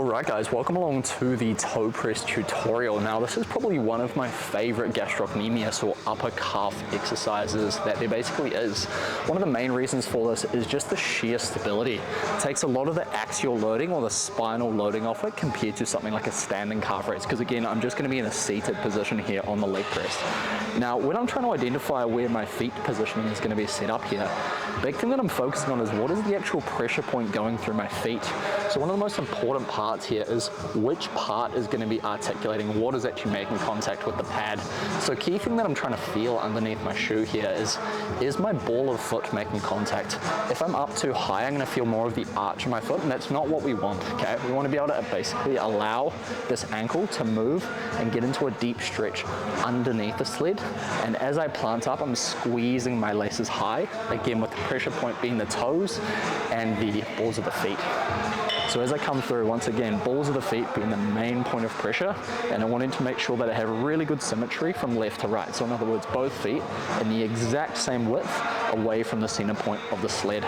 Alright guys, welcome along to the toe press tutorial. Now this is probably one of my favorite gastrocnemius or upper calf exercises that there basically is. One of the main reasons for this is just the sheer stability. It takes a lot of the axial loading or the spinal loading off it compared to something like a standing calf raise, because again I'm just going to be in a seated position here on the leg press. Now when I'm trying to identify where my feet positioning is going to be set up here, the big thing that I'm focusing on is what is the actual pressure point going through my feet. So one of the most important parts here is which part is going to be articulating what is actually making contact with the pad. So key thing that I'm trying to feel underneath my shoe here is my ball of foot making contact. If I'm up too high, I'm going to feel more of the arch of my foot, and that's not what we want, okay? We want to be able to basically allow this ankle to move and get into a deep stretch underneath the sled. And as I plant up, I'm squeezing my laces high, again with the pressure point being the toes and the balls of the feet. So as I come through, once again, balls of the feet being the main point of pressure, and I wanted to make sure that I have really good symmetry from left to right. So in other words, both feet in the exact same width away from the center point of the sled.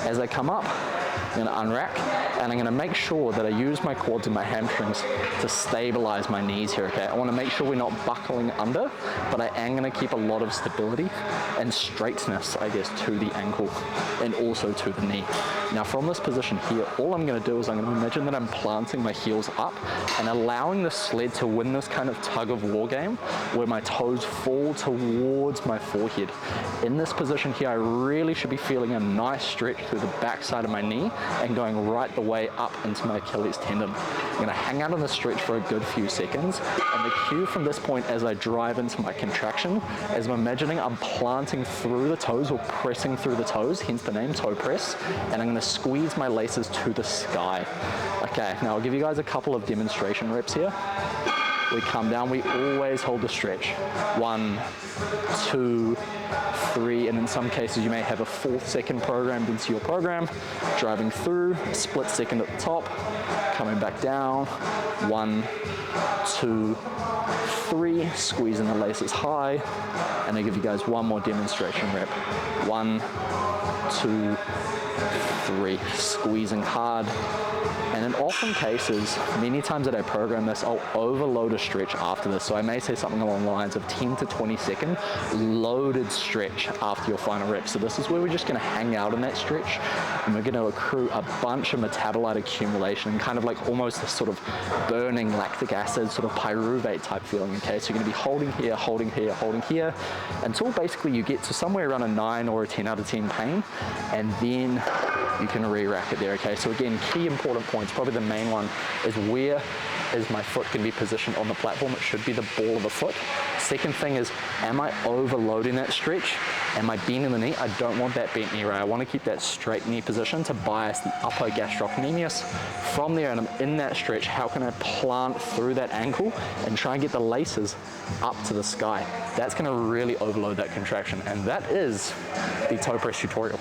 As I come up, I'm going to unrack, and I'm going to make sure that I use my quads and my hamstrings to stabilize my knees here, okay? I want to make sure we're not buckling under, but I am going to keep a lot of stability and straightness, I guess, to the ankle and also to the knee. Now from this position here, all I'm going to do is I'm going to imagine that I'm planting my heels up and allowing the sled to win this kind of tug of war game where my toes fall towards my forehead. In this position here, I really should be feeling a nice stretch through the back side of my knee and going right the way up into my Achilles tendon. I'm going to hang out on the stretch for a good few seconds, and the cue from this point as I drive into my contraction is I'm imagining I'm planting through the toes or pressing through the toes, hence the name toe press, and I'm going to squeeze my laces to the sky. Okay, now I'll give you guys a couple of demonstration reps here. We come down, we always hold the stretch. 1, 2, 3, and in some cases you may have a 4th second programmed into your program. Driving through, split second at the top, coming back down. 1, 2, 3, squeezing the laces high, and I give you guys one more demonstration rep. 1, 2, 3, squeezing hard. And in often cases, many times that I program this, I'll overload a stretch after this. So I may say something along the lines of 10 to 20 second loaded stretch after your final rep. So this is where we're just going to hang out in that stretch, and we're going to accrue a bunch of metabolite accumulation, kind of like almost this sort of burning lactic acid, sort of pyruvate type feeling, okay? So you're going to be holding here, holding here, holding here, until basically you get to somewhere around a 9 or a 10 out of 10 pain, and then you can re-rack it there, okay? So again, key important points, probably the main one is where is my foot going to be positioned on the platform. It should be the ball of the foot. Second thing is, am I overloading that stretch? Am I bending the knee? I don't want that bent knee, right? I want to keep that straight knee position to bias the upper gastrocnemius. From there, and I'm in that stretch, how can I plant through that ankle and try and get the laces up to the sky? That's going to really overload that contraction, and that is the toe press tutorial.